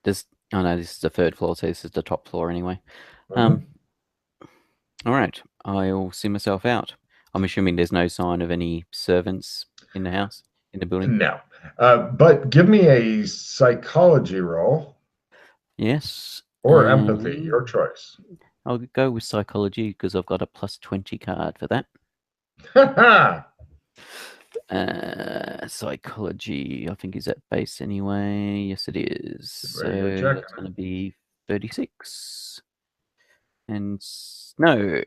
This. Oh no, this is the third floor, so this is the top floor anyway. Mhm. All right, I'll see myself out. I'm assuming there's no sign of any servants in the house, in the building. No. But give me a psychology roll Yes, or empathy, your and choice. I'll go with psychology because I've got a +20 card for that. Psychology, I think is at base anyway. Yes, it is. Very good So check. that's going to be 36. And no,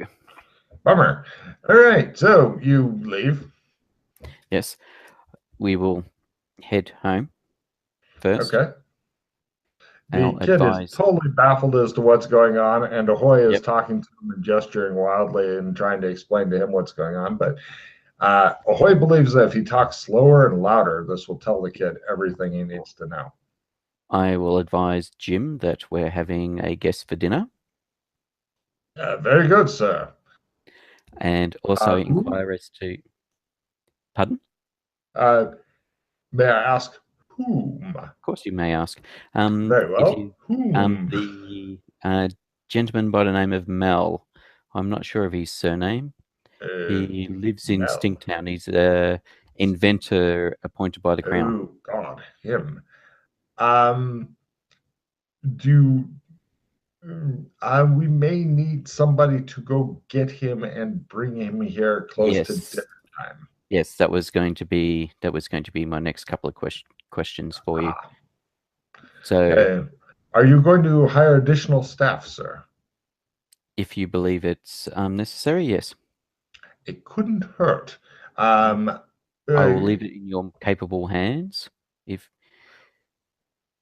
Bummer. All right, so you leave. yes, we will head home first. Okay. The I'll kid is advise. totally baffled as to what's going on, and Ahoy is Yep, talking to him and gesturing wildly and trying to explain to him what's going on. But Ahoy believes that if he talks slower and louder, this will tell the kid everything he needs to know. I will advise Jim that we're having a guest for dinner, Very good, sir. and also Who? inquire as to. Pardon? Uh, may I ask whom? Of course, you may ask. Very It well. is Whom? the gentleman by the name of Mel. I'm not sure of his surname. Uh, He lives in Mel. Stinktown. He's a inventor appointed by the Crown. Oh, God, him. Um, do we may need somebody to go get him and bring him here close to dinner Yes, time. yes, that was going to be my next couple of questions for you. Ah, So, uh, are you going to hire additional staff, sir? if you believe it's necessary, yes, It couldn't hurt. Um, I uh, will leave it in your capable hands. If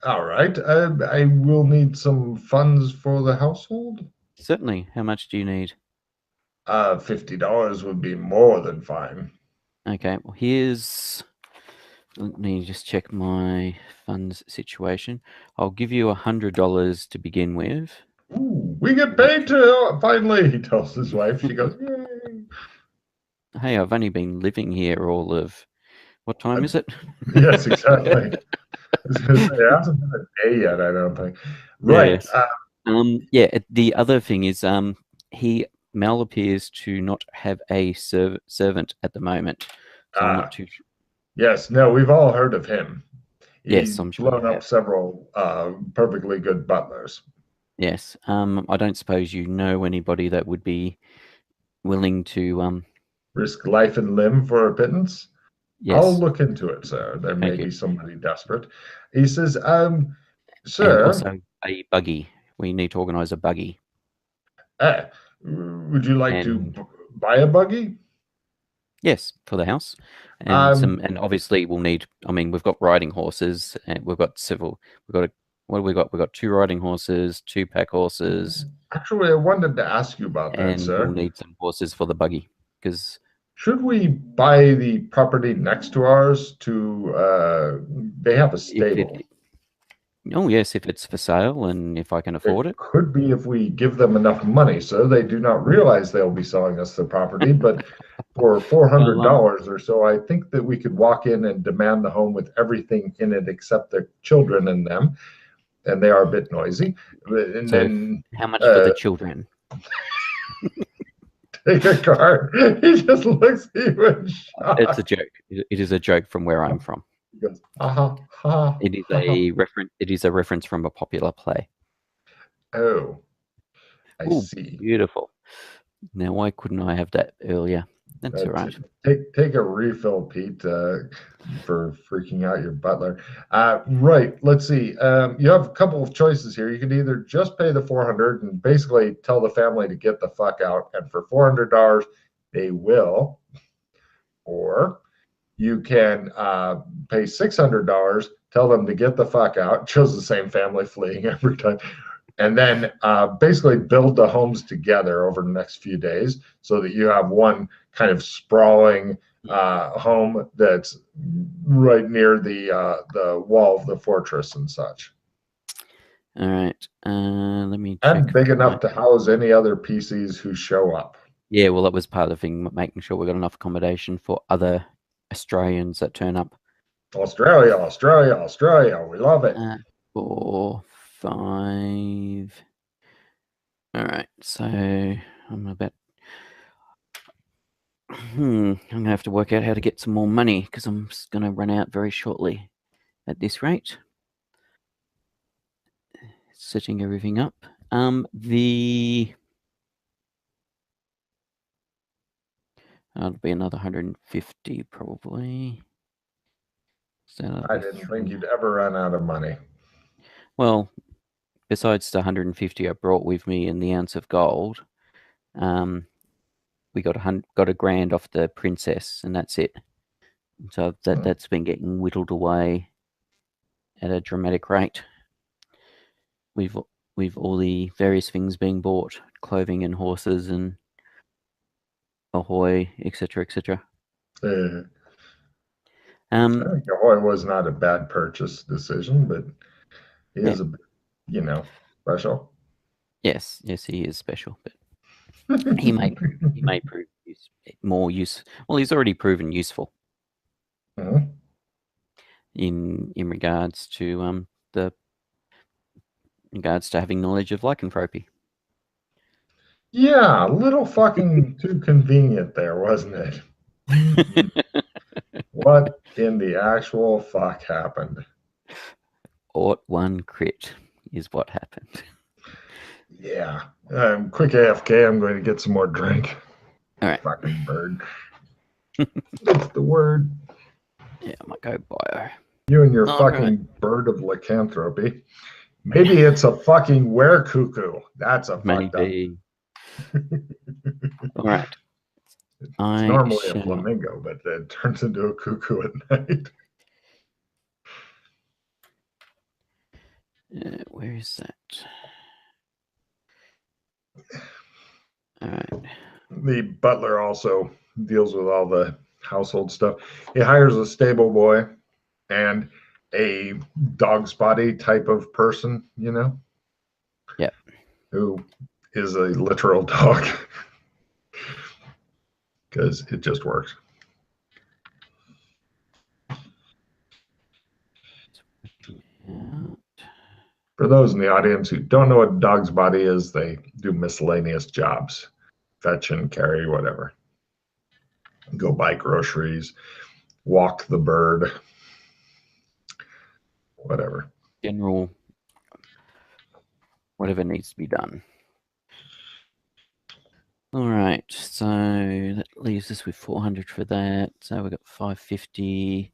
all right. I will need some funds for the household. certainly, how much do you need? $50 would be more than fine. Okay, well, here's. Let me just check my funds situation. I'll give you $100 to begin with. Ooh, we get paid Which, to finally, he tells his wife. She goes, yay. hey, I've only been living here all of. What time is it? Yes, exactly. I was going to say, it hasn't been a day yet, I don't think. Right. Yes. Yeah, the other thing is, he Mel appears to not have a servant at the moment, so I'm not Uh, too. yes, no, we've all heard of him. Yes, He's I'm sure you blown up have. several perfectly good butlers. Yes. I don't suppose you know anybody that would be willing to. Risk life and limb for a pittance? I'll Yes. look into it, sir. There may Thank you. be somebody desperate. He says, And sir, also a buggy. We need to organize a buggy. uh, would you like to And buy a buggy? yes, for the house. And Um, some, and obviously we'll need, I mean, we've got riding horses and we've got several, we've got what have we got? We've got two riding horses, two pack horses, Actually, I wanted to ask you about that, and we'll sir. need some horses for the buggy. Because Should we buy the property next to ours to, they have a if stable. it, oh yes, if it's for sale and if I can It afford it. could be if we give them enough money, so they do not realize they'll be selling us the property. But for four Well, hundred dollars or so, I think that we could walk in and demand the home with everything in it except the children in them, and they are a bit noisy. And so then how much for uh, the children? take a card. He just looks at you in It's a shock. joke. It is a joke from where I'm from. He goes, ha ha It is ha ha. a reference. It is a reference from a popular play. Oh, I Oh, see. beautiful. Now, why couldn't I have that earlier? That's all right. Take a refill, Pete, for freaking out your butler. Right. Let's see. You have a couple of choices here. You can either just pay the 400 and basically tell the family to get the fuck out, and for $400 they will, or you can pay $600, tell them to get the fuck out. Shows the same family fleeing every time, and then basically build the homes together over the next few days so that you have one kind of sprawling home that's right near the wall of the fortress and such, All right. Let me and check big my. enough to house any other PCs who show up. Yeah, well, that was part of the thing, making sure we got enough accommodation for other Australians that turn up. Australia, Australia, Australia. We love it. Uh, for 5. All right, so I'm about. I'm gonna have to work out how to get some more money because I'm gonna run out very shortly. At this rate, setting everything up. It'll be another 150 probably. So that'll I be didn't think 3. you'd ever run out of money. Well, besides the 150 I brought with me and the ounce of gold, we got a grand off the princess, and that's it. So that's been getting whittled away at a dramatic rate. We've all the various things being bought, clothing and horses and ahoy, etc., etc. I think Ahoy was not a bad purchase decision, but he is a bit, special. Yes, he is special, but he may prove more use. Well, he's already proven useful Mhm. in regards to having knowledge of lycanthropy. Yeah, a little fucking too convenient there, wasn't it? What in the actual fuck happened? Ought 1 crit is what happened. Yeah. Quick AFK. I'm going to get some more drink. All right. Fucking bird. It's the word. Yeah, I might go bio. You and your All fucking right. bird of lycanthropy. Maybe it's a fucking were cuckoo. That's a fucked up. Maybe. All right. It's normally a flamingo, but it turns into a cuckoo at night. Where is that? All right. The butler also deals with all the household stuff. He hires a stable boy and a dog's body type of person, Yeah. who is a literal dog because it just works. For those in the audience who don't know what a dog's body is, they do miscellaneous jobs, fetch and carry, whatever. Go buy groceries, walk the bird, whatever. General, whatever needs to be done. All right, so that leaves us with 400 for that. So we've got 550.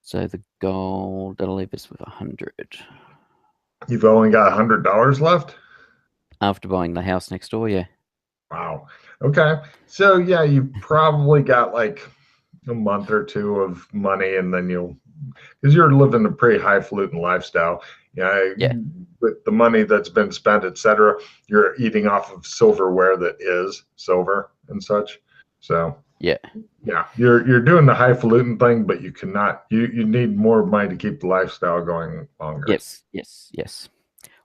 So the gold, that'll leave us with 100. You've only got $100 left? After buying the house next door, yeah. Wow. Okay. So yeah, you've probably got like a month or two of money, and then because you're living a pretty highfalutin lifestyle. Yeah. With the money that's been spent, etc., you're eating off of silverware that is silver and such. So yeah, you're doing the highfalutin thing, but you cannot. You need more money to keep the lifestyle going longer. Yes.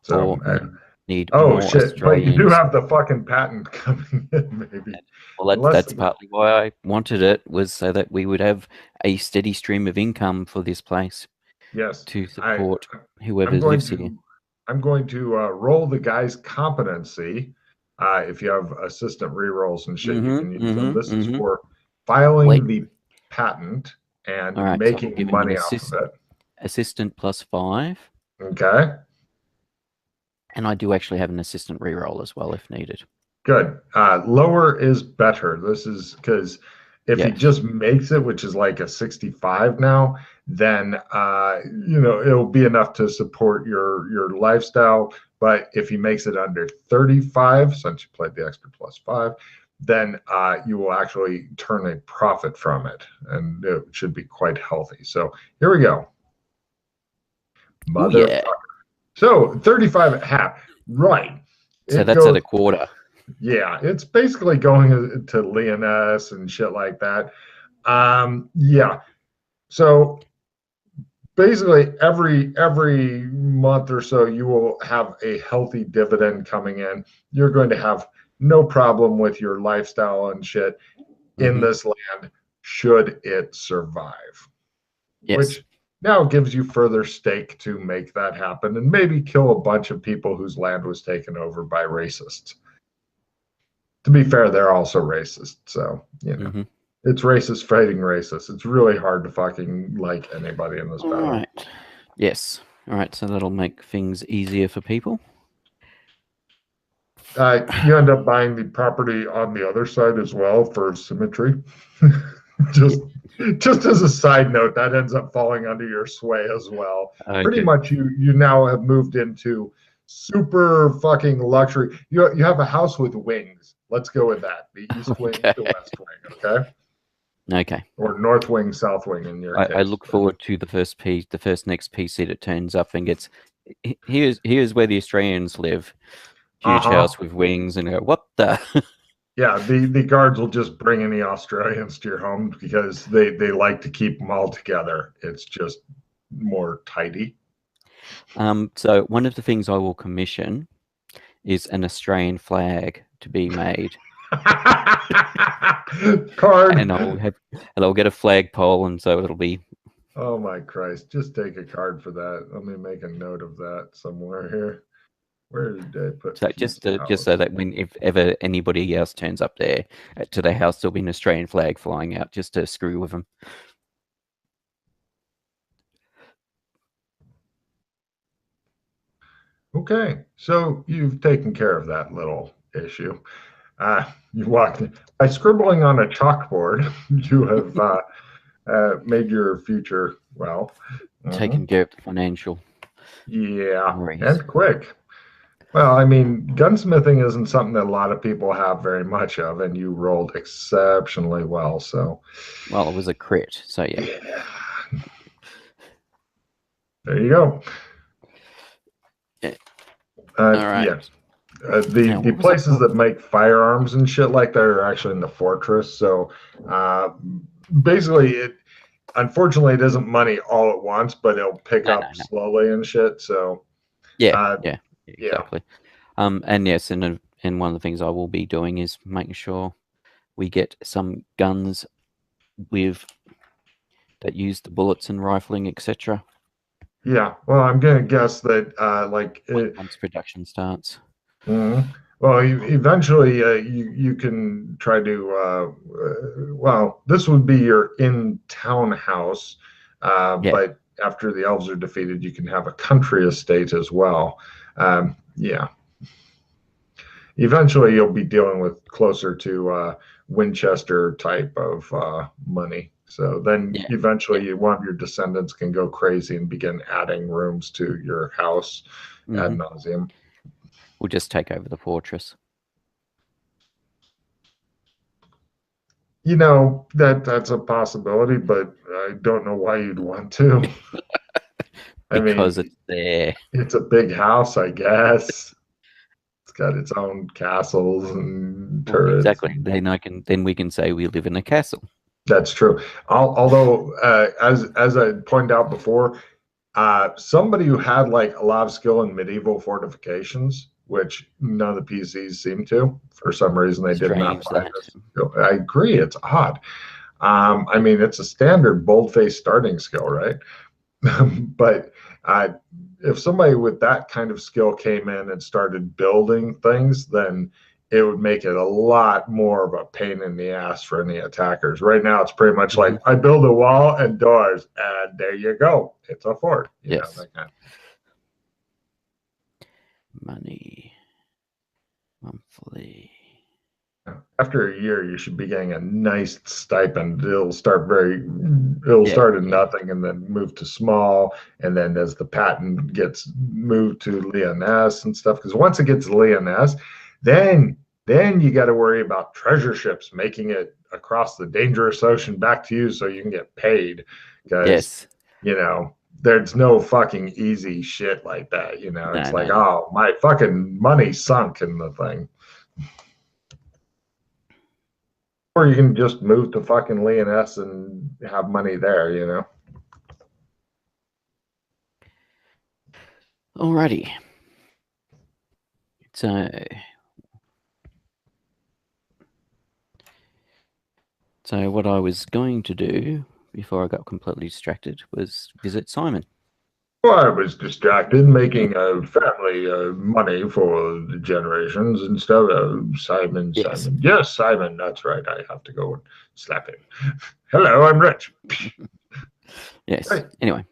So need oh more shit! But you do Australians. have the fucking patent coming in, maybe. Well, that's partly why I wanted it, was so that we would have a steady stream of income for this place. Yes, to support whoever lives here. I'm going to roll the guy's competency. If you have assistant rerolls and shit, you can use them. This is for filing the patent and making money off of it. Assistant +5. Okay. And I do actually have an assistant reroll as well if needed. Good. Lower is better. This is because if he just makes it, which is like a 65 now, then it'll be enough to support your lifestyle. But if he makes it under 35, since you played the extra +5, then you will actually turn a profit from it, and it should be quite healthy. So here we go. Motherfucker. Yeah. So 35 at half. Right. So that's at a quarter. Yeah, it's basically going to Leoness and shit like that. Yeah. So basically every month or so you will have a healthy dividend coming in. You're going to have no problem with your lifestyle and shit in this land should it survive. Yes. Which Now it gives you further stake to make that happen and maybe kill a bunch of people whose land was taken over by racists. To be fair, they're also racist. So, Mm-hmm. it's racist fighting racist. It's really hard to fucking like anybody in this All battle. right. Yes. All right. So that'll make things easier for people. You end up buying the property on the other side as well for symmetry. Yeah. just just as a side note, that ends up falling under your sway as well. Pretty Okay. much you now have moved into super fucking luxury. You have a house with wings. Let's go with that. The east wing, Okay. the west wing, okay? Okay. Or north wing, south wing in your I case. look forward to the first next PC that turns up and gets. Here's where the Australians live. Huge Uh-huh. house with wings, and I go, what the? Yeah, the guards will just bring any Australians to your home because they like to keep them all together. It's just more tidy. So one of the things I will commission is an Australian flag to be made, and Card. I'll get a flagpole, and so it'll be Oh my Christ. Just take a card for that. Let me make a note of that somewhere here. Where did I put so Pete's just so house? that when if ever anybody else turns up there to their house, there'll be an Australian flag flying out just to screw with them. Okay. So you've taken care of that little issue. You walked by scribbling on a chalkboard, you have made your future well. Taking Mhm. care of the financial Yeah, worries. and quick. Well, I mean, gunsmithing isn't something that a lot of people have very much of, and you rolled exceptionally well. So, Well, it was a crit, so yeah. yeah, there you go. Yeah. All right. Yeah, the Now, what was it? places that make firearms and shit like that are actually in the fortress. So, uh, basically, it unfortunately it isn't money all at once, but it'll pick No, no, up no. slowly and shit. So, Yeah, uh, yeah, yeah, exactly. And yes, and one of the things I will be doing is making sure we get some guns with that use the bullets and rifling, etc. yeah. Well, I'm gonna guess that Once production starts. mhm. Well, eventually, you can try to. Well, this would be your in-town house, Yeah. but after the elves are defeated, you can have a country estate as well. Yeah, eventually you'll be dealing with closer to Winchester type of money. So then Yeah, yeah. eventually one of your descendants can go crazy and begin adding rooms to your house ad Hmm. nauseum. We'll just take over the fortress That's a possibility, but I don't know why you'd want to. I because mean, it's there. it's a big house, I guess. It's got its own castles and Well, turrets. exactly. Then we can say we live in a castle. That's true. Although, as I pointed out before, somebody who had like a lot of skill in medieval fortifications, which none of the PCs seem to. For some reason, they did not Strange buy that. this skill. I agree, it's odd. I mean, it's a standard boldface starting skill, right? But uh, if somebody with that kind of skill came in and started building things, then it would make it a lot more of a pain in the ass for any attackers. Right now, it's pretty much Hmm. like I build a wall and doors, and there you go. It's a fort, Yes. that kind Money monthly. after a year, you should be getting a nice stipend. It'll Yeah, start at yeah. nothing and then move to small. And then as the patent gets moved to Lyonesse and stuff, because once it gets Lyonesse, then then you got to worry about treasure ships making it across the dangerous ocean back to you so you can get paid. Because, Yes. there's no fucking easy shit like that. It's No, like, no, no. oh, my fucking money sunk in the thing. Or you can just move to fucking Leoness and have money there. Alrighty. So, so what I was going to do before I got completely distracted was visit Simon. Well, I was distracted making a family money for the generations and stuff. Simon, Yes. Simon. Yes, Simon, that's right. I have to go and slap him. Hello, I'm Rich. Yes. Hey, Anyway.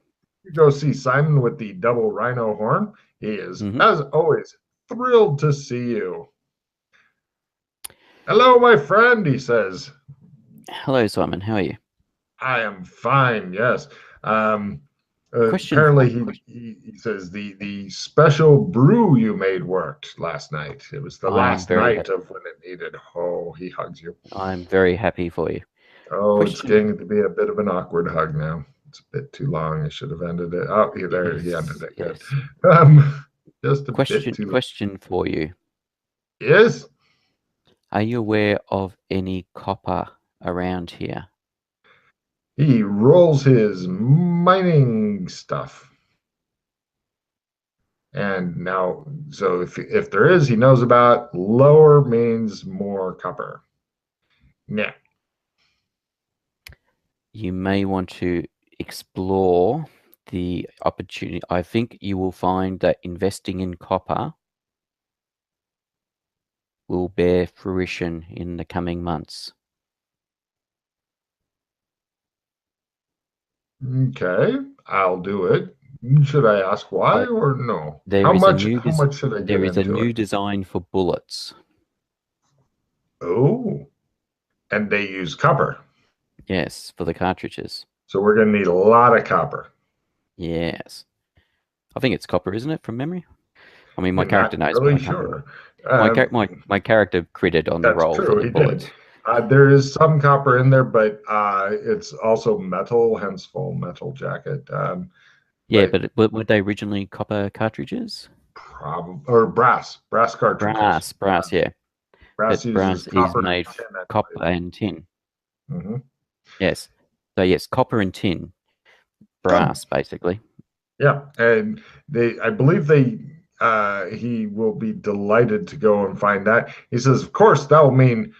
you go see Simon with the double rhino horn. He is, Hmm. as always, thrilled to see you. Hello, my friend, he says. Hello, Simon. How are you? I am fine, yes. Um, Question apparently, for he says the special brew you made worked last night. It was the I'm last very night happy. of when it needed. Oh, he hugs you. I'm very happy for you. Oh, it's Question. getting to be a bit of an awkward hug now. It's a bit too long. I should have ended it. Oh, there he ended Yes. it. Good. Yes. Just a bit too long. Question for you. Yes, Are you aware of any copper around here? he rolls his mining stuff. And now, so if there is, he knows about lower means more copper. Yeah. You may want to explore the opportunity. I think you will find that investing in copper will bear fruition in the coming months. Okay, I'll do it. Should I ask why I, or no? there How is a much new how des- much should I get there is a into it? new design for bullets. Oh, and they use copper. Yes, for the cartridges. So we're gonna need a lot of copper. Yes. I think it's copper, isn't it, from memory? I mean, my I'm character not knows, but really I can't remember. sure. Um, My character critted on the that's roll for true, the he did. bullets. There is some copper in there, but it's also metal, hence full metal jacket. Yeah, But but were they originally copper cartridges? probably or brass cartridges. Brass, yeah. Brass But uses brass is copper and made tin, I copper and tin. believe. Yes. So yes, copper and tin, Good. brass, basically. Yeah, and I believe he will be delighted to go and find that. He says, of course, that will mean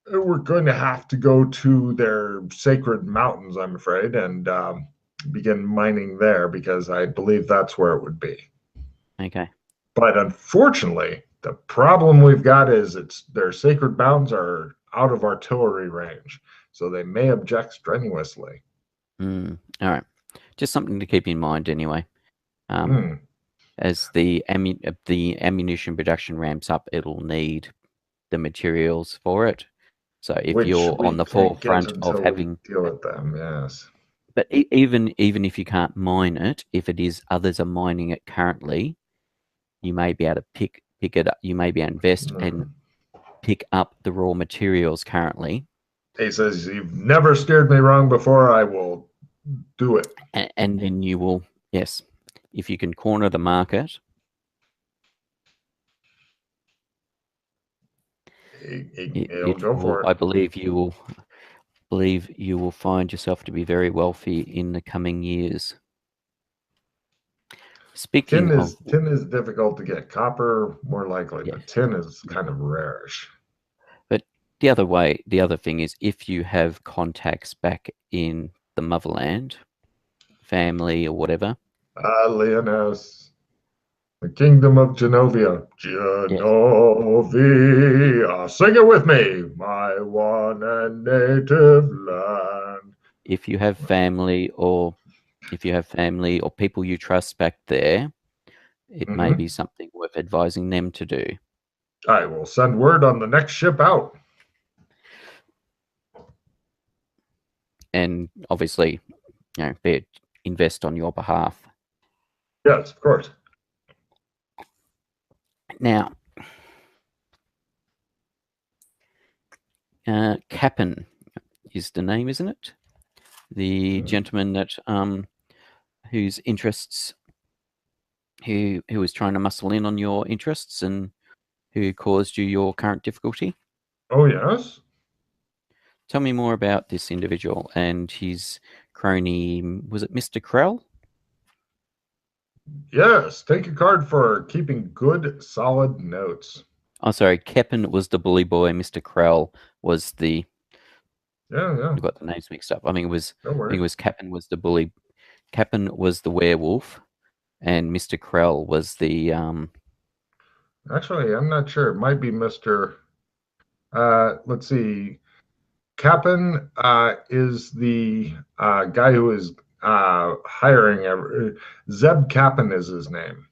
we're going to have to go to their sacred mountains, I'm afraid, and begin mining there because I believe that's where it would be. Okay. But unfortunately, the problem we've got is it's their sacred mountains are out of artillery range, so they may object strenuously. All right. Just something to keep in mind, anyway. Hmm. As the ammunition production ramps up, it'll need the materials for it. So if Which you're we on the can't get forefront of until we having, deal with them. Yes. but even if you can't mine it, if it is others are mining it currently, you may be able to pick it up. You may be able to invest and Mhm. pick up the raw materials currently, He says, "You've never steered me wrong before. I will do it." and then you will, yes, if you can corner the market, He'll it go will. for it. I believe you will find yourself to be very wealthy in the coming years. Speaking of, Tin is difficult to get. Copper more likely, yeah, but tin is kind of rarish. but the other thing is if you have contacts back in the motherland, family or whatever, Leonis, the kingdom of Genovia. yes, Genovia. Sing it with me. My one and native land. if you have family or people you trust back there, it may be Hmm. something worth advising them to do. I will send word on the next ship out. And obviously, be it invest on your behalf. Yes, of course. Now, Cap'n is the name, isn't it? The gentleman that whose interests who was trying to muscle in on your interests and who caused you your current difficulty. Oh, yes. Tell me more about this individual and his crony. Was it Mr. Krell? Yes, take a card for keeping good, solid notes. Oh, sorry, Kepin was the bully boy. Mr. Krell was the Yeah. I got the names mixed up. I think it was No I think it worries. was Cap'n was the bully. Cap'n was the werewolf, and Mr. Krell was the Actually, I'm not sure. It might be Mr. Let's see. Cap'n is the guy who is hiring. Zeb Cap'n is his name.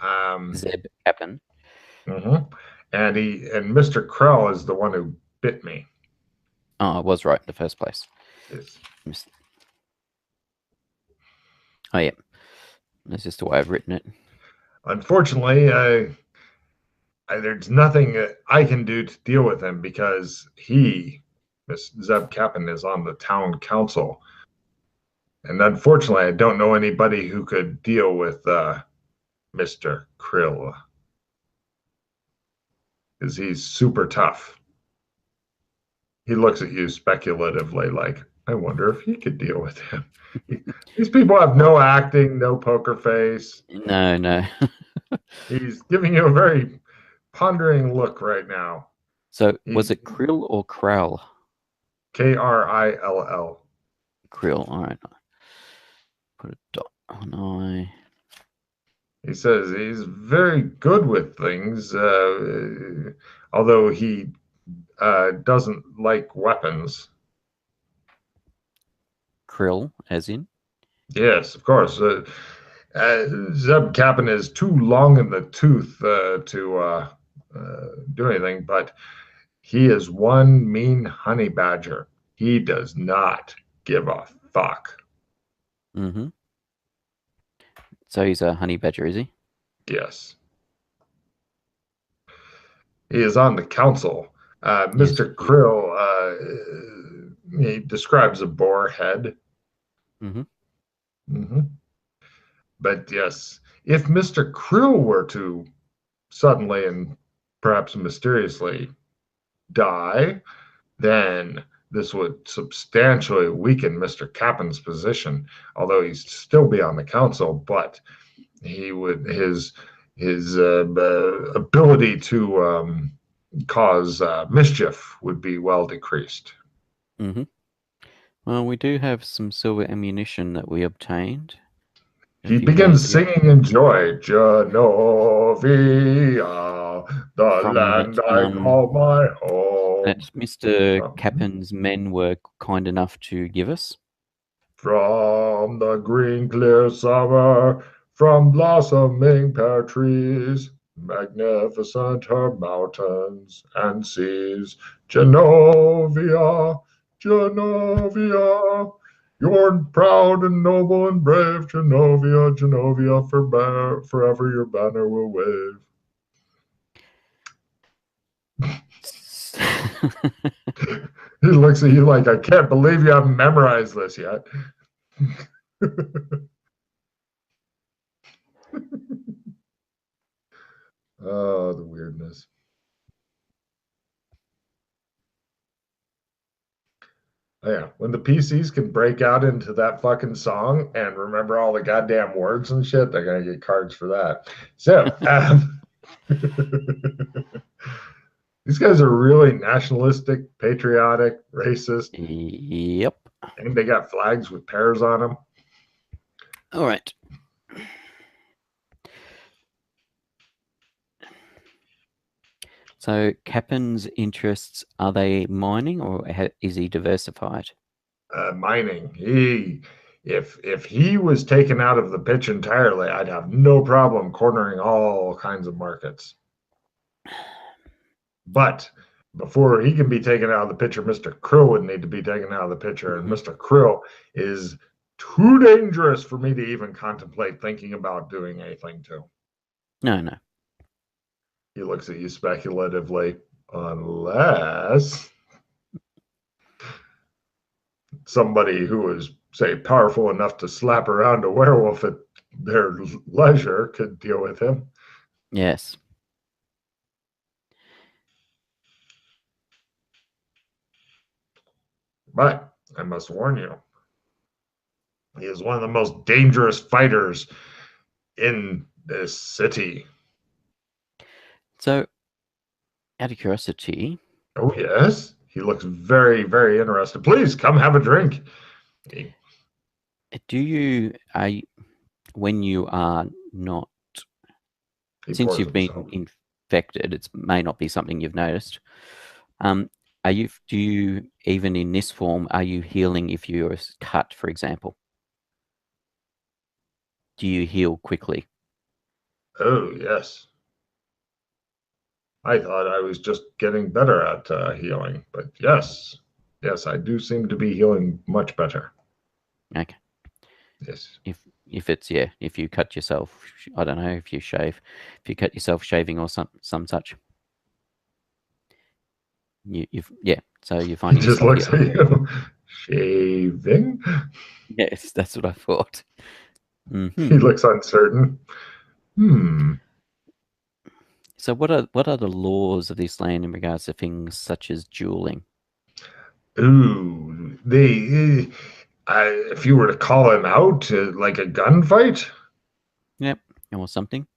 Um, Zeb Cap'n. mhm. And Mr. Krell is the one who bit me. Oh, I was right in the first place. Yes. Oh yeah, that's just the way I've written it. Unfortunately, there's nothing that I can do to deal with him because Miss Zeb Cap'n, is on the town council. And unfortunately, I don't know anybody who could deal with Mr. Krill because he's super tough. He looks at you speculatively like, I wonder if he could deal with him. These people have no acting, no poker face. No, no. He's giving you a very pondering look right now. So was He it Krill or Krell? Krill. Krill. All right. Put a dot on I. He says he's very good with things, although he doesn't like weapons. Krill, as in. Yes, of course. Zeb Cap'n is too long in the tooth do anything, but he is one mean honey badger. He does not give a fuck. Mm-hmm. So he's a honey badger, is he? Yes. He is on the council. Yes. Mr. Krill, he describes a boar head. Mm-hmm. Mhm. But yes, if Mr. Krill were to suddenly and perhaps mysteriously die, then this would substantially weaken Mr. Cappen's position, although he'd still be on the council, but he would his ability to cause mischief would be well decreased. Mm-hmm. Well, we do have some silver ammunition that we obtained a He few days begins ago singing in joy, Genovia, the from land I call my home. that Mr. From, Cappen's men were kind enough to give us. from the green, clear summer, from blossoming pear trees, magnificent her mountains and seas. Genovia, Genovia, you're proud and noble and brave, Genovia, Genovia, forever your banner will wave. He looks at you like, I can't believe you haven't memorized this yet. Oh, the weirdness. Oh, yeah, when the PCs can break out into that fucking song and remember all the goddamn words and shit, they're gonna get cards for that. So, these guys are really nationalistic, patriotic, racist, Yep. and they got flags with pears on them. All right. So Cappen's interests, are they mining or is he diversified? Mining. If he was taken out of the pitch entirely, I'd have no problem cornering all kinds of markets. But before he can be taken out of the picture, Mr. Krill would need to be taken out of the picture. And Mm-hmm. Mr. Krill is too dangerous for me to even contemplate thinking about doing anything to. No, no. He looks at you speculatively, unless somebody who is, say, powerful enough to slap around a werewolf at their leisure could deal with him. Yes. But I must warn you, he is one of the most dangerous fighters in this city. So, out of curiosity, Oh, yes. he looks very, very interested. Please come have a drink. Do you when you are not, He since pours you've himself. been infected, it may not be something you've noticed. Do you, even in this form, are you healing if you're cut, for example? Do you heal quickly? Oh, yes. I thought I was just getting better at healing, but yes, yes, I do seem to be healing much better. Okay. Yes. If it's, yeah, if you cut yourself, I don't know, if you shave, if you cut yourself shaving or some such, yeah. So you're He finding just yourself looks healing. at you. Shaving? Yes, that's what I thought. He looks uncertain. Hmm. So what are the laws of this land in regards to things such as dueling? Ooh, if you were to call him out like a gunfight, Yep, or something.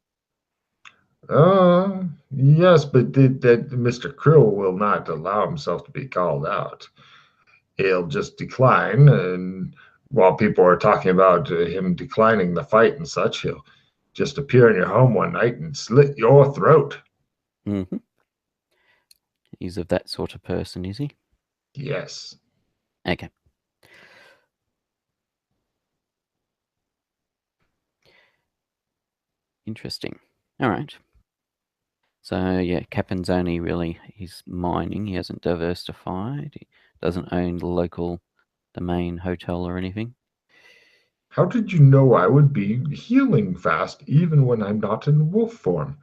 yes, but that Mr. Krill will not allow himself to be called out. He'll just decline, and while people are talking about him declining the fight and such, he'll just appear in your home one night and slit your throat. Mm-hmm. He's of that sort of person, is he? Yes. Okay. Interesting. All right. So yeah, Captain's only really, he's mining. He hasn't diversified. He doesn't own the main hotel or anything. How did you know I would be healing fast even when I'm not in wolf form?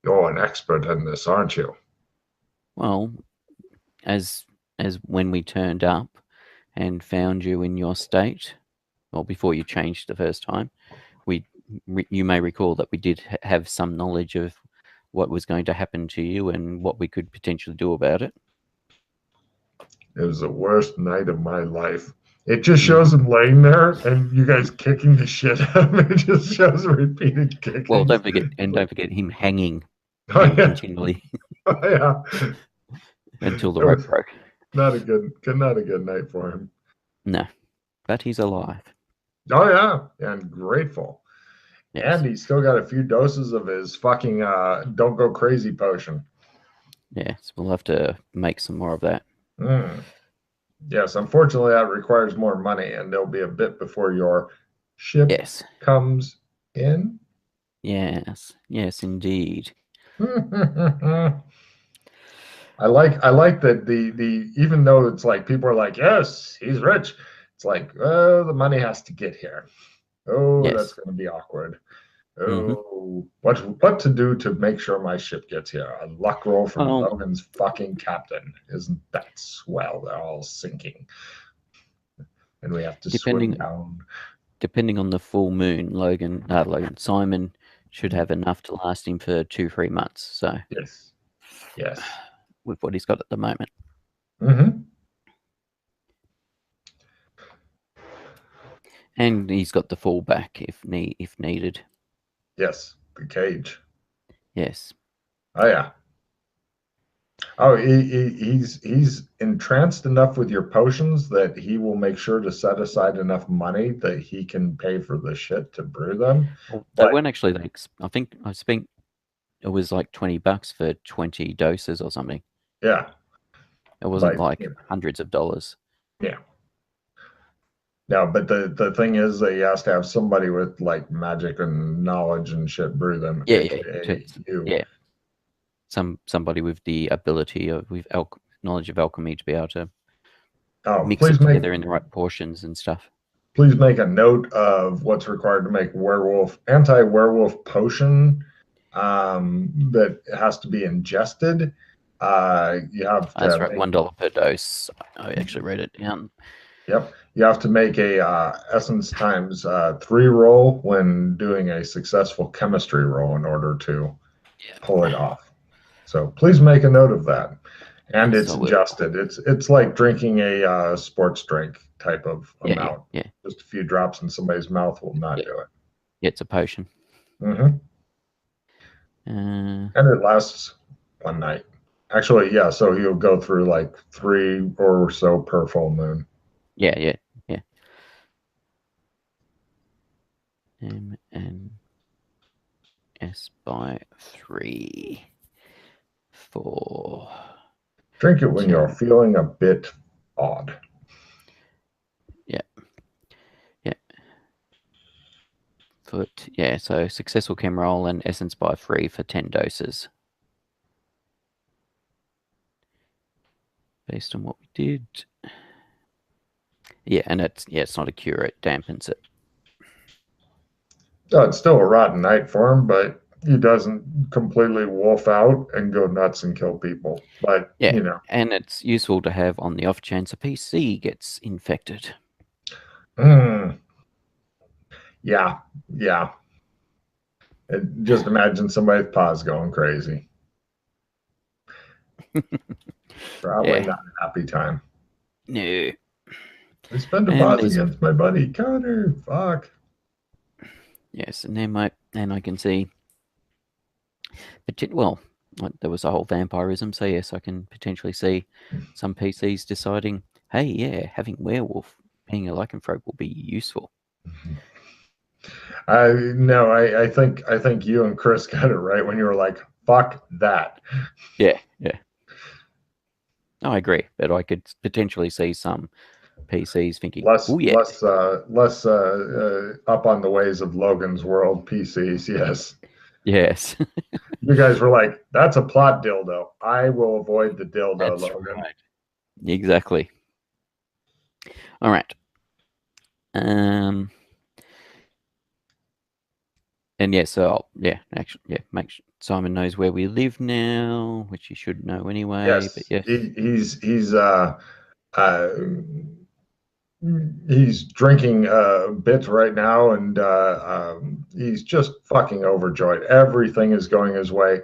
You're an expert in this, aren't you? Well, as when we turned up and found you in your state, well, before you changed the first time, you may recall that we did have some knowledge of what was going to happen to you and what we could potentially do about it. It was the worst night of my life. It just Hmm. shows him laying there and you guys kicking the shit out of him. It just shows repeated Well, kickings. don't forget him hanging Oh him yeah. continually Oh yeah. until the It rope was broke. not a good night for him. No, but he's alive. Oh yeah. And grateful. And Yes, he's still got a few doses of his fucking don't go crazy potion. yes. We'll have to make some more of that. Mm. Yes, unfortunately, that requires more money, and there'll be a bit before your ship Yes, comes in. yes, indeed. I like that the even though it's like people are like, yes, he's rich. It's like, oh, the money has to get here. Oh, that's Yes. going to be awkward. Hmm. Oh, what to do to make sure my ship gets here? A luck roll from Well, Logan's fucking captain. Isn't that swell? They're all sinking, and we have to swim depending down. depending on the full moon, Simon should have enough to last him for 2-3 months. So Yes, yes. with what he's got at the moment, Hmm. and he's got the fallback if needed. Yes, the cage. Yes. Oh yeah. Oh, he's entranced enough with your potions that he will make sure to set aside enough money that he can pay for the shit to brew them. Well, they But weren't actually like, I think I spent, it was like $20 for 20 doses or something. yeah, It wasn't like like hundreds of dollars. yeah. No, but the thing is that he has to have somebody with like magic and knowledge and shit brew them, Yeah, yeah. aka you. Yeah, somebody with the ability of knowledge of alchemy to be able to Oh, mix it together in the right portions and stuff. please make a note of what's required to make anti-werewolf potion that has to be ingested. You have That's to right, make $1 per dose. I actually wrote it down. Yep, you have to make a essence times three roll when doing a successful chemistry roll in order to pull it Yeah. off. So please make a note of that. And Yes, it's I will. adjusted. It's like drinking a sports drink type of Yeah, yeah, amount. yeah, Just a few drops in somebody's mouth will not yeah. do it. Yeah, it's a potion. Hmm. Uh, And it lasts one night. Actually, yeah. So he'll go through like 3 or so per full moon. Yeah, yeah, yeah. M and S by 3 for Drink it when you're 10. feeling a bit odd. Yeah, yeah. Yeah, so successful chem roll and essence by 3 for 10 doses. Based on what we did. Yeah, and it's not a cure, it dampens it. So it's still a rotten night for him, but he doesn't completely wolf out and go nuts and kill people. But, Yeah, and it's useful to have on the off chance a PC gets infected. Yeah, yeah. Just imagine somebody's paws going crazy. Probably Yeah. not a happy time. No. I spent a And pause there's against my buddy Connor. Fuck. yes, and I can see well, there was a whole vampirism, so yes, I can potentially see some PCs deciding, hey, yeah, having werewolf being a lycanthrope will be useful. I think you and Chris got it right when you were like, fuck that. Yeah, yeah. I agree, but I could potentially see some PCs thinking, Less oh yeah, less less up on the ways of Logan's World PCs, yes. yes, You guys were like, that's a plot dildo. I will avoid the dildo, that's Logan. right, exactly. All right. And yeah, so actually, yeah, make sure Simon knows where we live now, which he should know anyway. But Yes, yes, uh, he's drinking a bit right now, and he's just fucking overjoyed. Everything is going his way.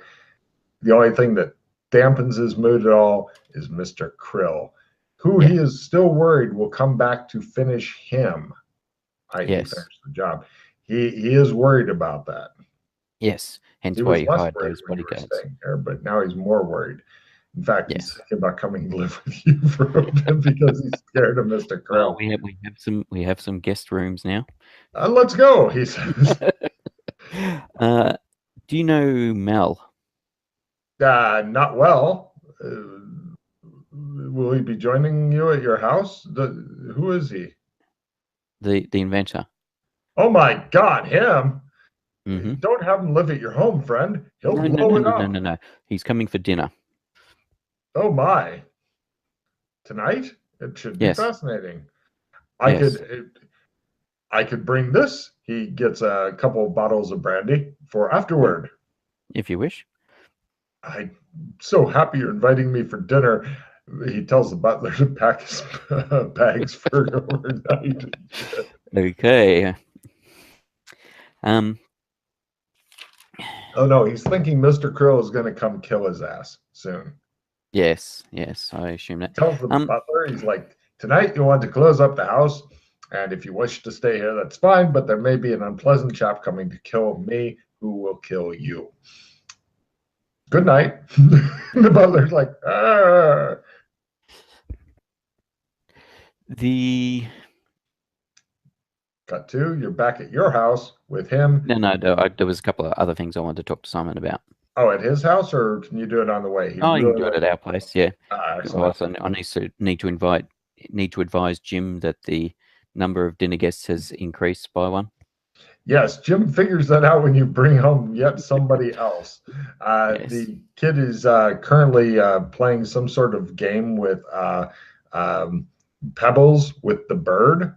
The only thing that dampens his mood at all is Mr. Krill, who yeah, he is still worried will come back to finish him, i.e., yes, finish the job. He is worried about that. yes. He Hence why was he less hired worried those when you were bodyguards. staying here, but now he's more worried. In fact, he's Yes. thinking about coming to live with you for a bit because he's scared of Mr. Well, Krill. we have some guest rooms now. Let's go, he says. uh, do you know Mel, Not well. Will he be joining you at your house? Who is he? the inventor? Oh my God, him! Mm-hmm. Don't have him live at your home, friend. He'll No, no, blow no, it no, no, up. no, no. He's coming for dinner. Oh my! Tonight? It should be Yes, fascinating. I yes. could, I could bring this. He gets a couple of bottles of brandy for Oh, afterward. if you wish. I'm so happy you're inviting me for dinner. He tells the butler to pack his bags for overnight. Okay. Um. Oh no, he's thinking Mr. Krill is going to come kill his ass soon. Yes, yes. I assume that. Tells the butler, he's like, tonight you want to close up the house, and if you wish to stay here, that's fine, but there may be an unpleasant chap coming to kill me who will kill you. Good night. The butler's like, ah. The Cut to, you're back at your house with him. no, there was a couple of other things I wanted to talk to Simon about. Oh, at his house, or can you do it on the way? He Oh, you can really do it like. at our place. Yeah. Excellent. Also, I need to advise Jim that the number of dinner guests has increased by one. Yes, Jim figures that out when you bring home yet somebody else. Yes. The kid is currently playing some sort of game with pebbles with the bird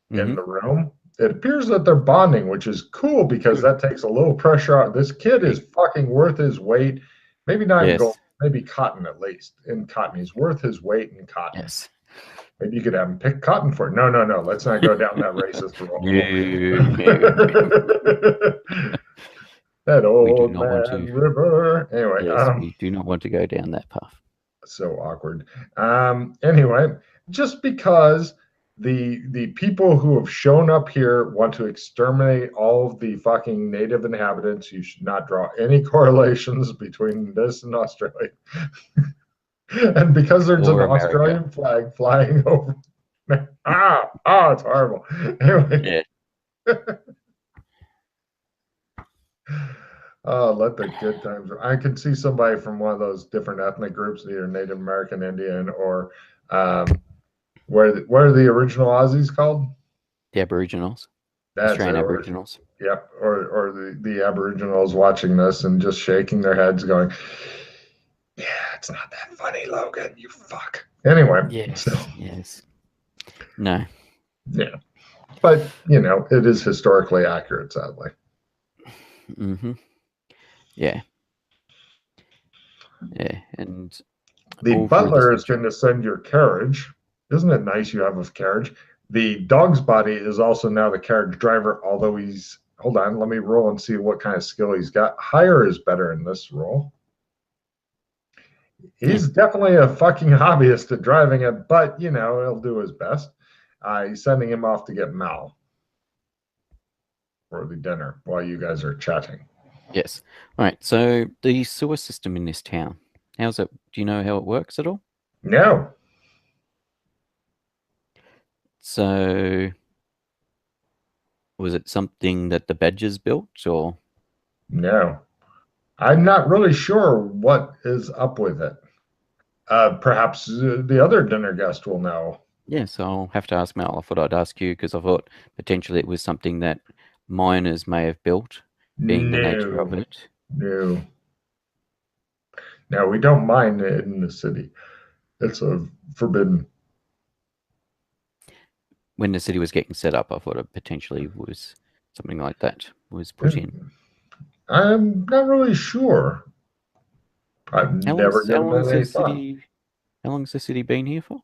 in Mm-hmm. the room. It appears that they're bonding, which is cool because that takes a little pressure out. This kid is fucking worth his weight. Maybe not in gold, Yes. maybe cotton at least. In cotton, he's worth his weight in cotton. Yes. Maybe you could have him pick cotton for it. No, no, no. Let's not go down that racist road. That We do old not want to. man river. Anyway, Yes, we do not want to go down that path. so awkward. Anyway, just because the people who have shown up here want to exterminate all of the fucking native inhabitants, you should not draw any correlations between this and Australia. And because there's an or America. Australian flag flying over, it's horrible. Anyway, Yeah. let the good times. I could see somebody from one of those different ethnic groups, either Native American, Indian, or what are the original Aussies called? The Aboriginals, That's it. Australian Or Aboriginals. yep, or the Aboriginals watching this and just shaking their heads, going, "Yeah, it's not that funny, Logan. You fuck." Anyway, so Yes, yes. No. yeah, but it is historically accurate, sadly. Mm-hmm. Yeah, yeah. And The all through the butler is century. going to send your carriage. Isn't it nice you have a carriage? The dog's body is also now the carriage driver, although he's, hold on, let me roll and see what kind of skill he's got. Higher is better in this role. Yeah. He's definitely a fucking hobbyist at driving it, but he'll do his best. He's sending him off to get Mal for the dinner while you guys are chatting. Yes. All right. So the sewer system in this town, how's it? Do you know how it works at all? No, So was it something that the Badgers built, or? no. I'm not really sure what is up with it. Perhaps the other dinner guest will know. Yes, I'll have to ask Mel. I thought I'd ask you because I thought potentially it was something that miners may have built, being the nature of No, it. no. Now we don't mind it in the city. It's a forbidden. When the city was getting set up, I thought it potentially was something like that was put in. I'm not really sure. I've never How given long's that the any thought. city? How long's the city been here for?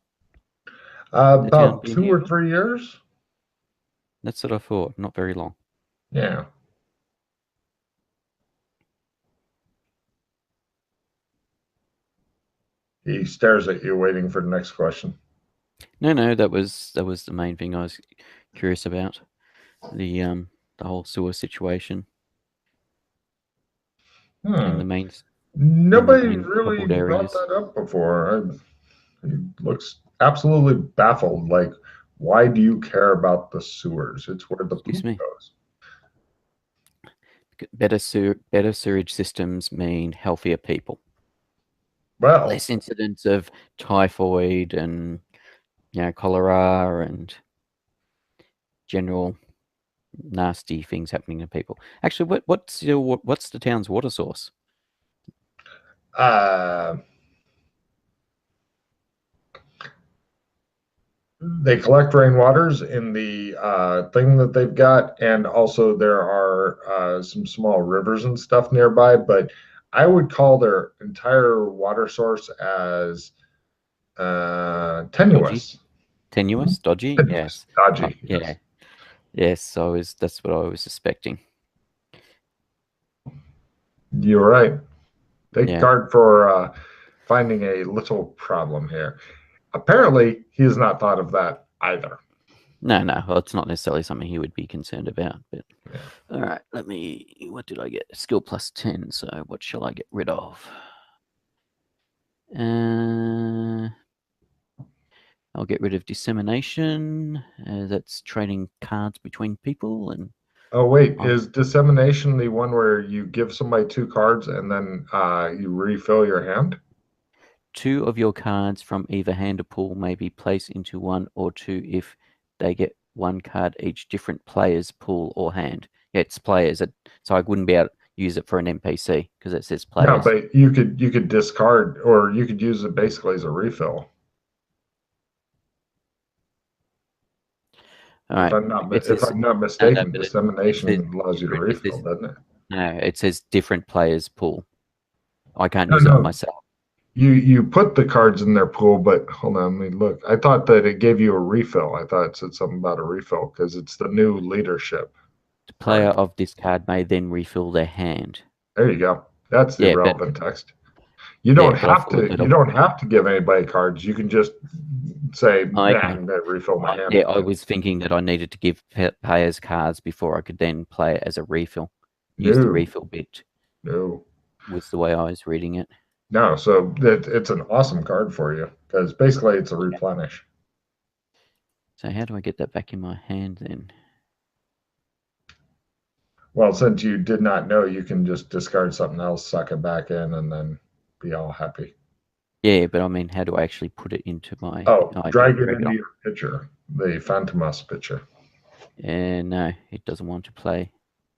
The town About been two here or for? 3 years. That's what I thought. Not very long. Yeah. He stares at you, waiting for the next question. No, that was the main thing I was curious about. The whole sewer situation Hmm. in the main Nobody main really troubled brought areas. that up before. He looks absolutely baffled. Like, why do you care about the sewers? It's where the Excuse poop me. goes. Better sewage systems mean healthier people, Well, less incidents of typhoid and cholera and general nasty things happening to people. Actually, what's the town's water source? uh, they collect rainwaters in the thing that they've got, and also there are some small rivers and stuff nearby. But I would call their entire water source as Dodgy, tenuous. tenuous, dodgy. Tenuous, Yes. dodgy. Yeah. Yes, Yes. That's what I was suspecting. you're right. Take a Yeah. card for finding a little problem here. Apparently, he has not thought of that either. No. Well, it's not necessarily something he would be concerned about. But Yeah. all right, let me. What did I get? Skill plus 10. So what shall I get rid of? Uh, I'll get rid of dissemination. That's trading cards between people, and Oh, wait, I'll, is dissemination the one where you give somebody two cards and then you refill your hand? two of your cards from either hand or pool may be placed into one or two if they get one card each different player's pool or hand. Yeah, it's players. So I wouldn't be able to use it for an NPC because it says No, players. but you could discard or you could use it basically as a refill. All right. It If says I'm not no, mistaken, but it says dissemination allows you to different. It refill, says doesn't it? no. It says different players pool. I can't No, use it on no. myself You put the cards in their pool, but hold on, let me look. I thought that it gave you a refill. I thought it said something about a refill because it's the new leadership the player card. of this card may then refill their hand. There you go. That's the Yeah, but relevant text. I thought that You don't have to give anybody cards. You can just say, nah, okay. I'm gonna refill my hand Yeah, I again. was thinking that I needed to give players cards before I could then play it as a refill. Use the No, refill bit no. was the way I was reading it. No, so it's an awesome card for you because basically it's a replenish. So how do I get that back in my hand then? Well, since you did not know, you can just discard something else, suck it back in, and then be all happy. Yeah, but I mean, how do I actually put it into my? Oh, Oh, I drag it drag it into on. your pitcher, the Phantomas pitcher. And no, it doesn't want to play.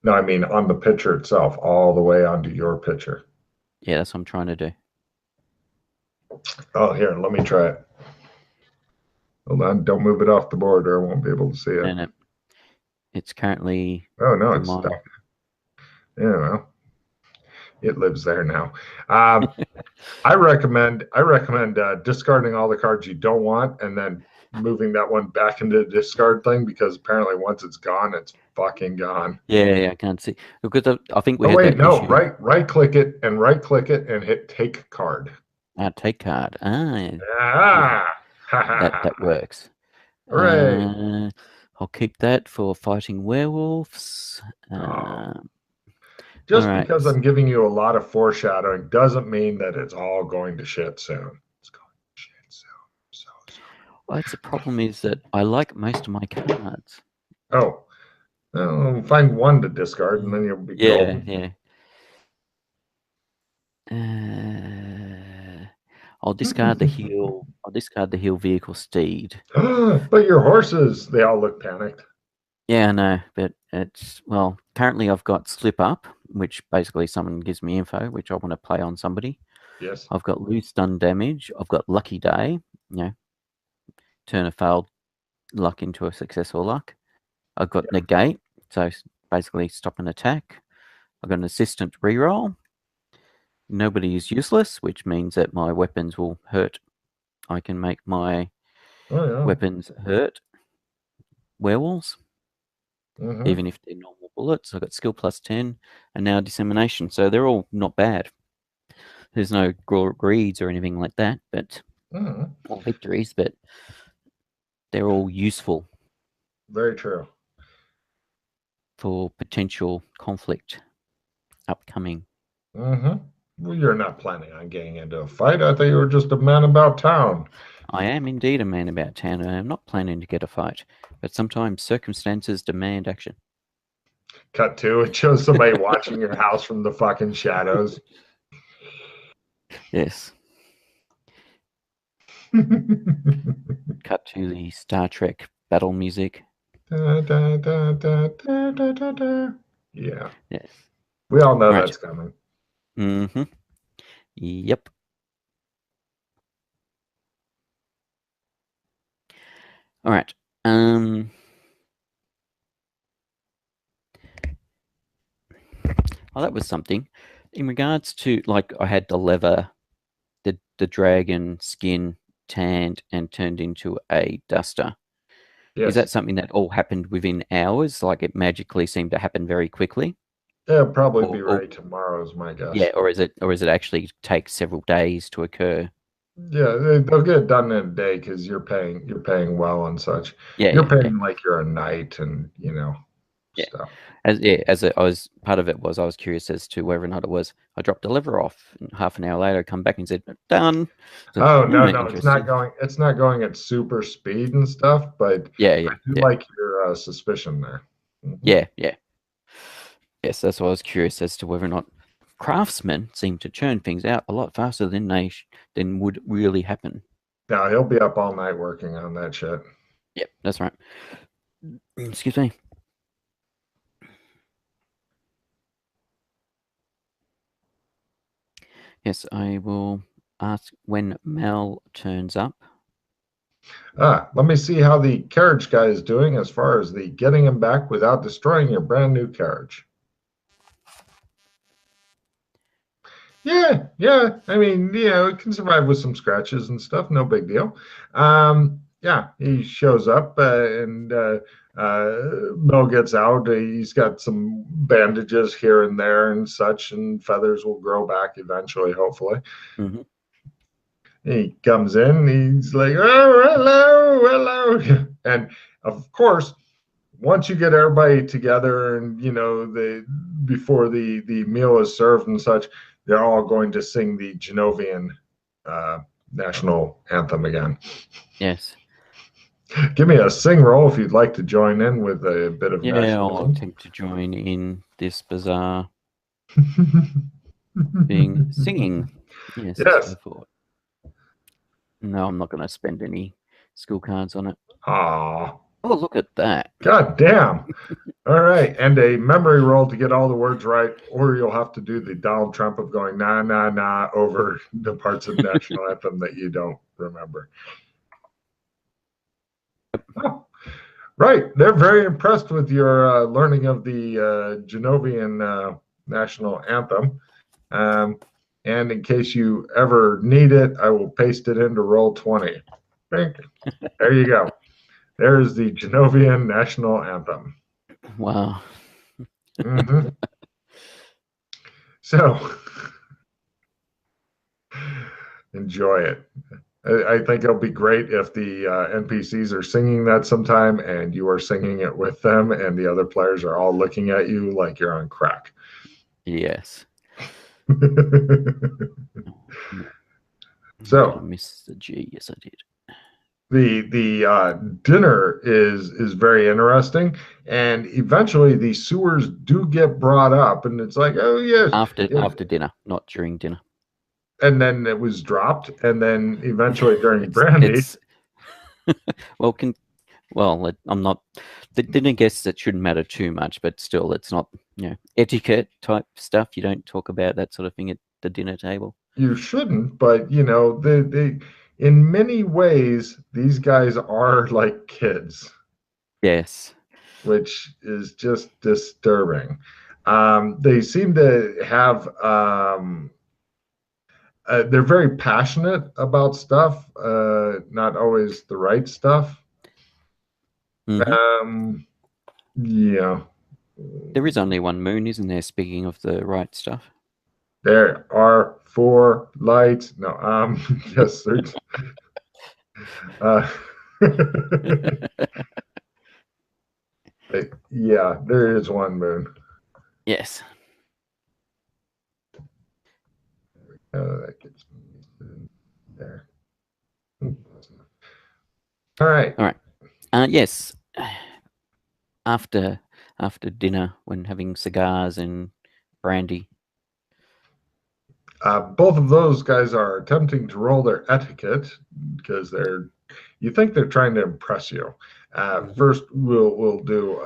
No, I mean on the pitcher itself, all the way onto your pitcher. Yeah, that's what I'm trying to do. Oh, here, let me try it. Hold on, don't move it off the board or I won't be able to see it. And it's currently Oh no, for it's my. stuck. Yeah, well, it lives there now. Um, I recommend discarding all the cards you don't want and then moving that one back into the discard thing because apparently once it's gone, it's fucking gone. Yeah, I can't see because I think we Oh had wait, that no, issue. right click it and right click it and hit take card. Take card. Yeah, Ah, that works. hooray! I'll keep that for fighting werewolves. Oh, All just right. because I'm giving you a lot of foreshadowing doesn't mean that it's all going to shit soon. It's going to shit soon. So. Well, the problem is that I like most of my cards. Oh, well, find one to discard and then you'll be Yeah, golden. yeah. I'll discard the heal. I'll discard the heal vehicle steed. But your horses, they all look panicked. Yeah, I know, but it's well. Currently, I've got slip up, which basically someone gives me info, which I want to play on somebody. Yes. I've got lose stun damage. I've got lucky day. You know, turn a failed luck into a successful luck. I've got negate, so basically stop an attack. I've got an assistant reroll. Nobody is useless, which means that my weapons will hurt. I can make my weapons hurt werewolves, even if they're normal bullets. I've got skill plus 10 and now dissemination. So they're all not bad. There's no greeds or anything like that, but or victories, but they're all useful. Very true. For potential conflict upcoming. Well, you're not planning on getting into a fight. I thought you were just a man about town. I am indeed a man about town, and I am not planning to get a fight, but sometimes circumstances demand action. Cut to it shows somebody watching your house from the fucking shadows. Yes. Cut to the Star Trek battle music. Da, da, da, da, da, da, da, da. Yeah. Yes. We all know that's coming. Mm-hmm. Yep. All right. Well, that was something. In regards to, like, I had the leather, the dragon skin tanned and turned into a duster. Yes. Is that something that all happened within hours? Like it magically seemed to happen very quickly? Yeah, probably be ready tomorrow is my guess. Yeah, or is it actually take several days to occur? Yeah, they'll get it done in a day because you're paying well and such. Yeah, you're paying like you're a knight and stuff. I was part of it was I was curious as to whether or not it was I dropped the lever off and half an hour later I come back and said done. So, oh no, it's not going at super speed and stuff, but I do like your suspicion there. Yeah. Yes, that's why I was curious as to whether or not craftsmen seem to churn things out a lot faster than than would really happen. No, he'll be up all night working on that shit. Yep, that's right. Excuse me. Yes, I will ask when Mel turns up. Let me see how the carriage guy is doing as far as the getting him back without destroying your brand new carriage. Yeah. I mean, it can survive with some scratches and stuff. No big deal. Yeah, he shows up and Mel gets out. He's got some bandages here and there and such, and feathers will grow back eventually, hopefully. Mm-hmm. He comes in. He's like, "Oh, hello," and of course, once you get everybody together and before the meal is served and such, they're all going to sing the Genovian national anthem again. Yes. Give me a sing roll if you'd like to join in with a bit of Yeah, I'll nationalism. attempt to join in this bizarre singing. Yes, Yes. go for it. No, I'm not going to spend any skill cards on it. Aw. Oh, look at that. God damn. All right. And a memory roll to get all the words right, or you'll have to do the Donald Trump of going, nah, nah, nah, over the parts of national anthem that you don't remember. Oh, right. They're very impressed with your learning of the Genovian national anthem. And in case you ever need it, I will paste it into roll 20. There you go. There's the Genovian national anthem. Wow. Mm-hmm. So enjoy it. I think it'll be great if the NPCs are singing that sometime and you are singing it with them and the other players are all looking at you like you're on crack. Yes. So I missed the G. Yes, I did. the dinner is very interesting, and eventually the sewers do get brought up, and it's like, oh yes, After dinner, not during dinner. and then it was dropped, and then eventually during It's brandy. well, I'm not. The dinner guests, that shouldn't matter too much, but still, it's not etiquette type stuff. You don't talk about that sort of thing at the dinner table. You shouldn't, but they in many ways these guys are like kids, Yes. which is just disturbing. They seem to have they're very passionate about stuff, not always the right stuff. Mm-hmm. Yeah. There is only one moon, isn't there? Speaking of the right stuff. There are 4 lights. No, yes, there's. Yeah, there is one moon. Yes. That gets me there. All right. All right. Yes. After dinner, when having cigars and brandy. Both of those guys are attempting to roll their etiquette because you think they're trying to impress you. First, we'll do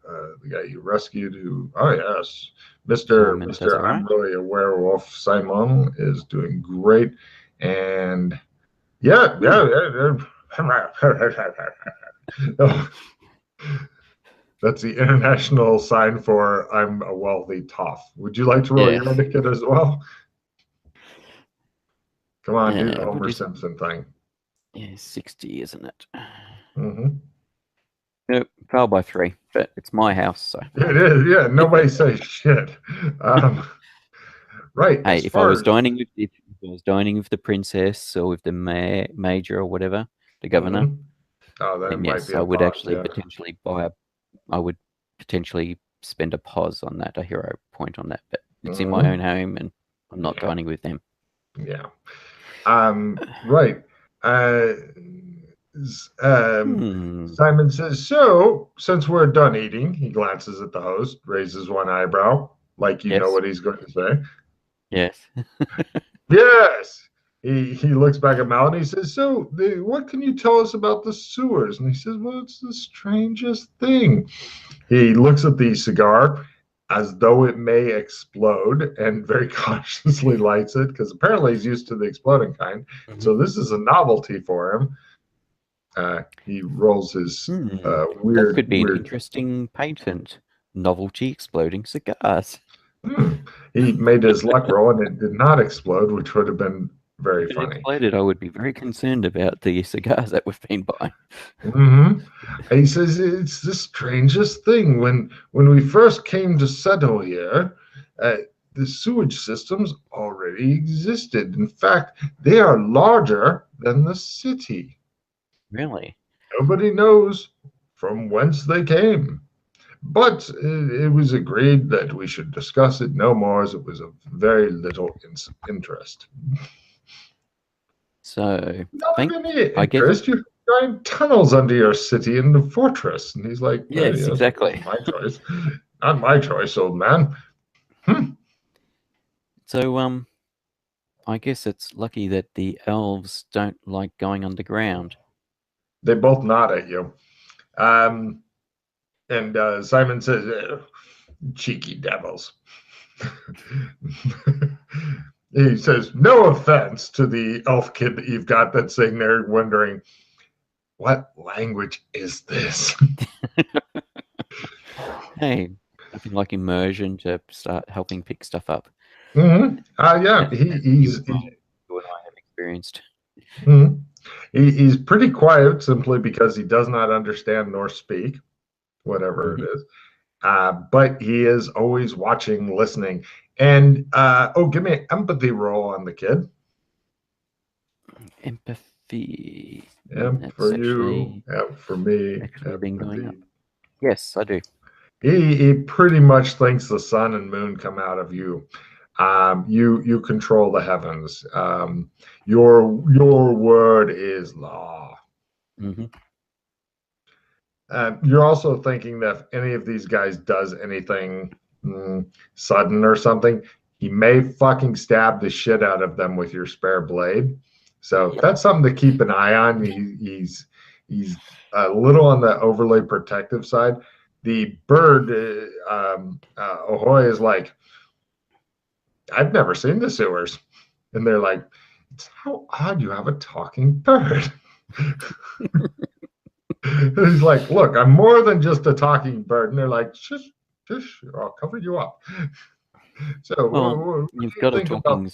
the guy you rescued. Oh yes, Mister I'm really a werewolf. Simon is doing great, and yeah. That's the international sign for I'm a wealthy toff. Would you like to roll your etiquette as well? Come on, do the Homer Simpson thing. Yeah, 60, isn't it? Mm-hmm. Nope, fell by 3, but it's my house, so. It is, yeah. Nobody says shit. Right. Hey, if I was dining with the princess or with the major or whatever, the governor, then yes, I would actually potentially I would potentially spend a pos on that, a hero point on that, but it's in my own home and I'm not dining with them. Yeah. Right. Simon says, so since we're done eating, he glances at the host, raises one eyebrow, like you know what he's going to say. Yes. Yes. He looks back at Mal and he says, so what can you tell us about the sewers? And he says, well, it's the strangest thing. He looks at the cigar as though it may explode and very cautiously lights it because apparently he's used to the exploding kind. Mm-hmm. So this is a novelty for him. He rolls his weird. That could be an interesting patent. Novelty exploding cigars. He made his luck roll and it did not explode, which would have been very funny. If it exploded, I would be very concerned about the cigars that we've been buying. Mm-hmm. And he says it's the strangest thing. When we first came to settle here, the sewage systems already existed. In fact, they are larger than the city. Really? Nobody knows from whence they came. but it was agreed that we should discuss it no more, as it was of very little interest. So Not of think any I guess interest. You have giant tunnels under your city in the fortress. And he's like, yes, yes, it exactly. wasn't my choice. Not my choice, old man. Hmm. So I guess it's lucky that the elves don't like going underground. They both nod at you. Um, and Simon says, cheeky devils. He says, no offense to the elf kid that you've got that's sitting there wondering, what language is this? Hey, nothing like immersion to start helping pick stuff up. Mm-hmm. Yeah, As you and I have experienced. mhm. He's pretty quiet simply because he does not understand nor speak, whatever it Mm-hmm. is. But he is always watching, listening. And give me an empathy roll on the kid. Empathy. For That's you, for me, actually been going up. empathy. Yes, I do. He pretty much thinks the sun and moon come out of you. You control the heavens. Your word is law. Mm-hmm. You're also thinking that if any of these guys does anything sudden or something, he may fucking stab the shit out of them with your spare blade. So that's something to keep an eye on. He's a little on the overly protective side. The bird, Ahoy, is like, I've never seen the sewers, and they're like, it's how odd you have a talking bird. He's like, look, I'm more than just a talking bird. And they're like, shush, shush, or I'll cover you up. So, Well, what do you've you got a think about?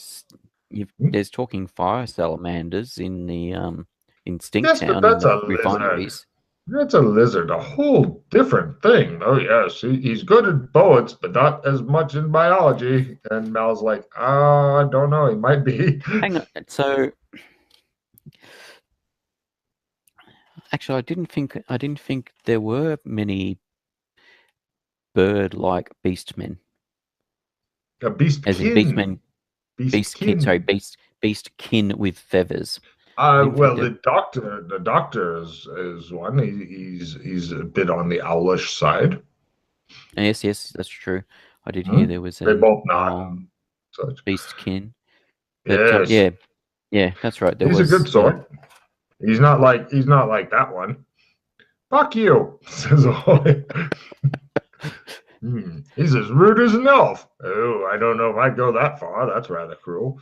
you've Hmm? there's talking fire salamanders in the in Yes, but Stinktown in that's the a lizard. refineries. That's a lizard, a whole different thing. Oh, yes, he's good at bullets, but not as much in biology. And Mal's like, I don't know, he might be. Hang on. So actually, I didn't think there were many bird-like beastmen, A as in beastkin. Beastkin. beast kin with feathers. I didn't think Well, that. the doctor is one. He's a bit on the owlish side. Yes, yes, that's true. I did hear Hmm? there was They an both nod owl and such. beast kin, but Yes, yeah, yeah, that's right. There he's a good was, yeah. sort. He's not like that one. Fuck you, says Ahoy. He's as rude as an elf. Oh, I don't know if I'd go that far. That's rather cruel.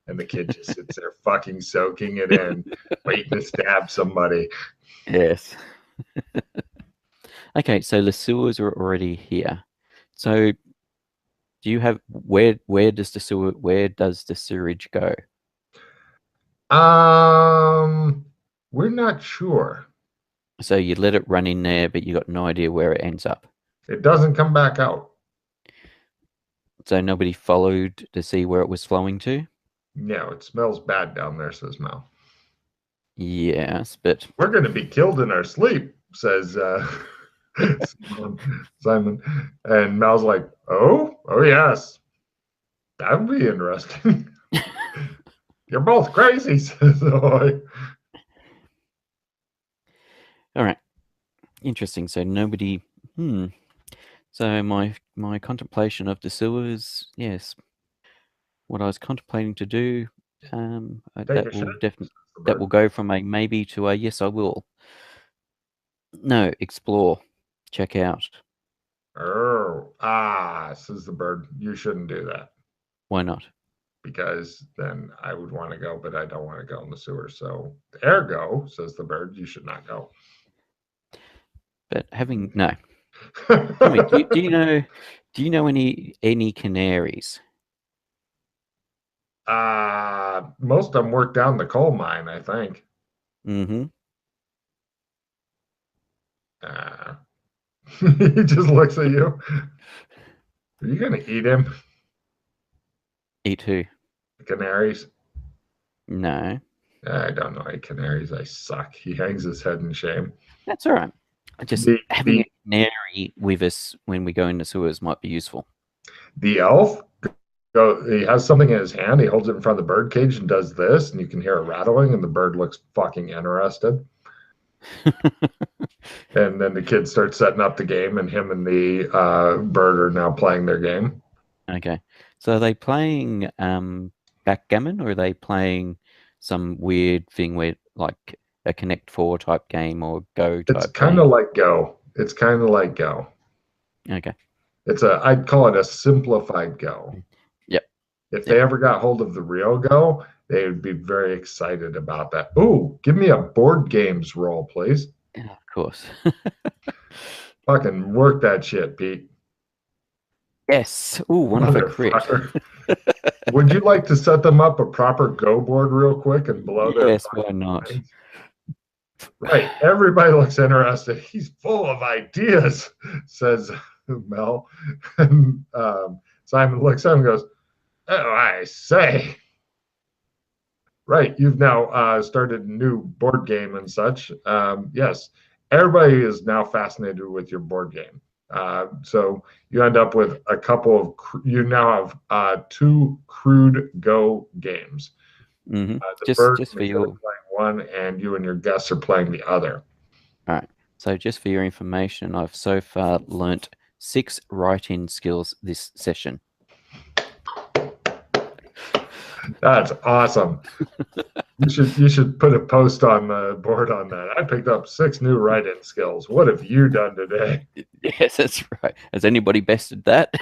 And the kid just sits there fucking soaking it in, waiting to stab somebody. Yes. Okay, so the sewers are already here. So do you have where does the sewage go? Um, we're not sure. So you let it run in there, but you got no idea where it ends up. It doesn't come back out. So nobody followed to see where it was flowing to? No, it smells bad down there, says Mal. Yes, but We're going to be killed in our sleep, says Simon. And Mal's like, oh, yes, that would be interesting. You're both crazy, says Ahoy. all right. Interesting. So nobody So my contemplation of the sewers, yes, what I was contemplating to do, Take a shit, says the that will bird. go from a maybe to a yes, I will. No, explore, check out. Says the bird. You shouldn't do that Why not? because then I would want to go, but I don't want to go in the sewer. So, ergo, says the bird, you should not go. But having no, tell me, do you know any canaries? Most of them work down the coal mine, I think. Mm-hmm. Uh, he just looks at you. Are you gonna eat him? Eat who? Canaries? No, I don't know any canaries. I suck. He hangs his head in shame. that's all right. Just The having a the canary with us when we go in the sewers might be useful. the elf he has something in his hand. He holds it in front of the bird cage and does this, and you can hear it rattling, and the bird looks fucking interested. And then the kids start setting up the game, and him and the bird are now playing their game. Okay. So are they playing backgammon, or are they playing some weird thing where like a Connect Four type game or Go It's type kind of game? like Go. It's kind of like Go. Okay. I'd call it a simplified Go. Yep. If they Yep. ever got hold of the real Go, they would be very excited about that. Ooh, give me a board games roll, please. Yeah, of course. Fucking work that shit, Pete. Yes. Ooh, one of a crit. Motherfucker. Would you like to set them up a proper Go board real quick and blow their Yes, why fucking not? minds? Right. Everybody looks interested. He's full of ideas, says Mel. And Simon looks at him and goes, oh, I say. Right. You've now started a new board game and such. Yes. Everybody is now fascinated with your board game. So you end up with a couple of, you now have two crude Go games. Mm-hmm. The bird Just and for the kid are your playing one, and you and your guests are playing the other. all right. So just for your information, I've so far learnt 6 write-in skills this session. That's awesome. You should put a post on the board on that. I picked up 6 new write-in skills. What have you done today? Yes, that's right. Has anybody bested that?